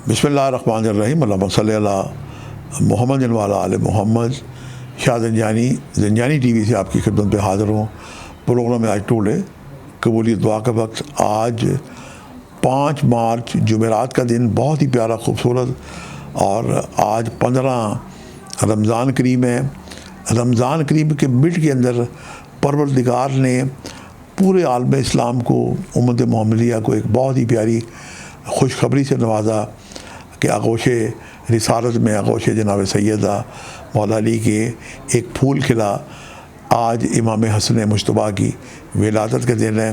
بسم اللہ الرحمن الرحیم، اللہم صلی علی محمد وعلی آل محمد۔ شاہ زنجانی ٹی وی سے آپ کی خدمت پہ حاضر ہوں۔ پروگرام میں آج ٹوڈے قبولیت دعا کا وقت، آج 5 مارچ جمعرات کا دن، بہت ہی پیارا خوبصورت، اور آج 15 رمضان کریم ہے۔ رمضان کریم کے مڈ کے اندر پروردگار نے پورے عالم اسلام کو، امت محمدیہ کو ایک بہت ہی پیاری خوشخبری سے نوازا کہ آغوش رسالت میں، آغوش جناب سیدہ مولا علی کے ایک پھول کھلا۔ آج امام حسن مجتبیٰ کی ولادت کا دن ہے۔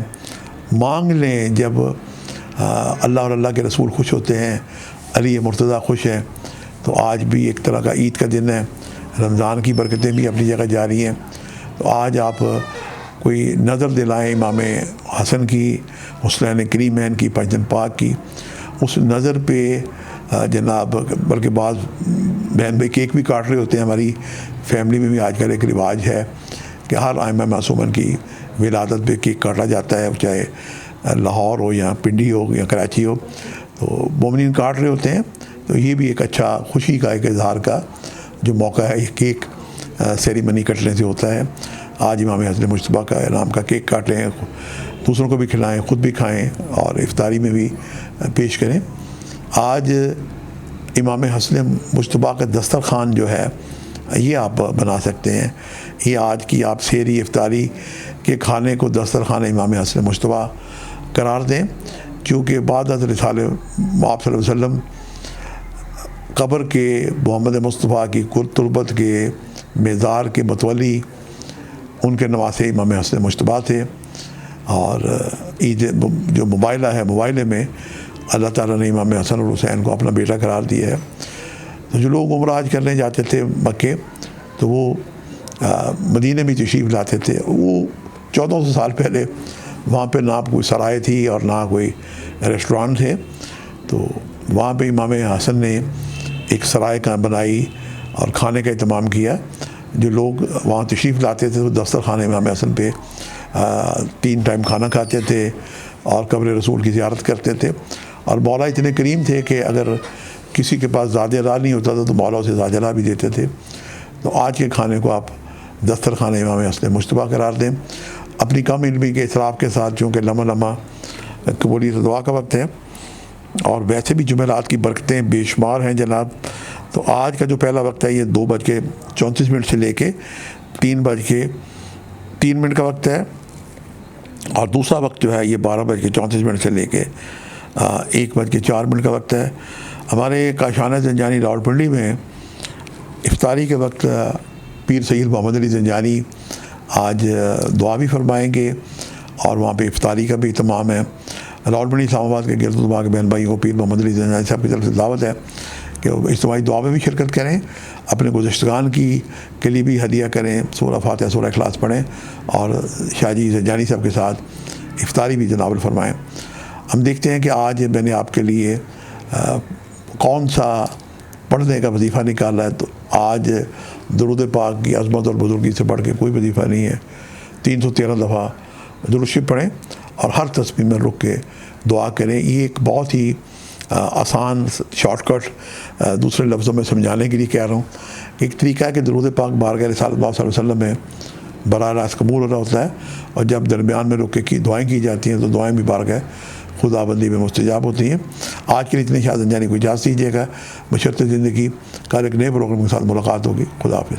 مانگ لیں، جب اللہ اور اللہ کے رسول خوش ہوتے ہیں، علی مرتضیٰ خوش ہیں، تو آج بھی ایک طرح کا عید کا دن ہے۔ رمضان کی برکتیں بھی اپنی جگہ جاری ہیں۔ تو آج آپ کوئی نظر دلائیں امام حسن کی، حسنین کریمین کی، پنجتن پاک کی۔ اس نظر پہ جناب، بلکہ بعض بہن بھائی کیک بھی کاٹ رہے ہوتے ہیں۔ ہماری فیملی میں بھی آج کل ایک رواج ہے کہ ہر ائمہ معصومن کی ولادت پہ کیک کاٹا جاتا ہے، چاہے لاہور ہو یا پنڈی ہو یا کراچی ہو، تو مومنین کاٹ رہے ہوتے ہیں۔ تو یہ بھی ایک اچھا خوشی کا، ایک اظہار کا جو موقع ہے، یہ کیک سیریمنی کٹنے سے ہوتا ہے۔ آج امام حسن مجتبیٰ کا نام کا کیک کاٹیں، دوسروں کو بھی کھلائیں، خود بھی کھائیں، اور افطاری میں بھی پیش کریں۔ آج امام حسن مجتبیٰ کا دسترخوان جو ہے، یہ آپ بنا سکتے ہیں۔ یہ آج کی آپ سحری افطاری کے کھانے کو دسترخوان امام حسن مجتبیٰ قرار دیں، کیونکہ بعد از رسالہ آپ صلی اللہ علیہ وسلم قبر کے محمد مصطفیٰ کی تربت کے مزار کے متولی ان کے نواسے امام حسن مجتبیٰ تھے۔ اور عید جو موبائلہ ہے، موبائلے میں اللہ تعالیٰ نے امام حسن اور حسین کو اپنا بیٹا قرار دیا ہے۔ تو جو لوگ عمرہ حج کرنے جاتے تھے مکے، تو وہ مدینہ میں تشریف لاتے تھے۔ وہ 1400 سال پہلے وہاں پہ نہ کوئی سرائے تھی اور نہ کوئی ریسٹورانٹ تھے، تو وہاں پہ امام حسن نے ایک سرائے کا بنائی اور کھانے کا اہتمام کیا۔ جو لوگ وہاں تشریف لاتے تھے، وہ دسترخوان امام حسن پہ 3 ٹائم کھانا کھاتے تھے اور قبر رسول کی زیارت کرتے تھے۔ اور مولا اتنے کریم تھے کہ اگر کسی کے پاس زاد لا نہیں ہوتا تھا تو مولا اسے زاد لا بھی دیتے تھے۔ تو آج کے کھانے کو آپ دسترخوان امام حسن مجتبیٰ قرار دیں۔ اپنی کم علمی کے اعتراف کے ساتھ، چونکہ لمحہ قبولیت دعا کا وقت ہے، اور ویسے بھی جمعرات کی برکتیں بے شمار ہیں جناب، تو آج کا جو پہلا وقت ہے یہ 2:34 سے لے کے 3:03 کا وقت ہے، اور دوسرا وقت جو ہے یہ 12:34 سے لے کے 1:04 کا وقت ہے۔ ہمارے کاشانہ زنجانی راولپنڈی میں افطاری کے وقت پیر سید محمد علی زنجانی آج دعا بھی فرمائیں گے، اور وہاں پہ افطاری کا بھی اہتمام ہے۔ راولپنڈی اسلام آباد کے گرد الباغ بہن بھائی کو پیر محمد علی زنجانی صاحب کی طرف سے دعوت ہے کہ وہ اجتماعی دعا میں بھی شرکت کریں، اپنے گزشتگان کے لیے بھی ہدیہ کریں، سورہ فاتحہ، سورہ اخلاص پڑھیں، اور شاہ جی زنجانی صاحب کے ساتھ افطاری بھی تناول فرمائیں۔ ہم دیکھتے ہیں کہ آج میں نے آپ کے لیے کون سا پڑھنے کا وظیفہ نکالا ہے۔ تو آج درود پاک کی عظمت اور بزرگی سے بڑھ کے کوئی وظیفہ نہیں ہے۔ 313 دفعہ درود شریف پڑھیں، اور ہر تسبیح میں رک کے دعا کریں۔ یہ ایک بہت ہی آسان شارٹ کٹ دوسرے لفظوں میں سمجھانے کے لیے کہہ رہا ہوں کہ ایک طریقہ ہے کہ درود پاک بارگاہ رسالت صلی اللہ علیہ وسلم میں براہ راست قبول ہو رہا ہوتا ہے، اور جب درمیان میں رک کے دعائیں کی جاتی ہیں تو دعائیں بھی بارگاہ خداوندی میں مستجاب ہوتی ہیں۔ آج کے لیے اتنے شاہ زنجانی کو اجازت دیجیے گا، بشرط زندگی کل ایک نئے پروگرام کے ساتھ ملاقات ہوگی۔ خدا حافظ۔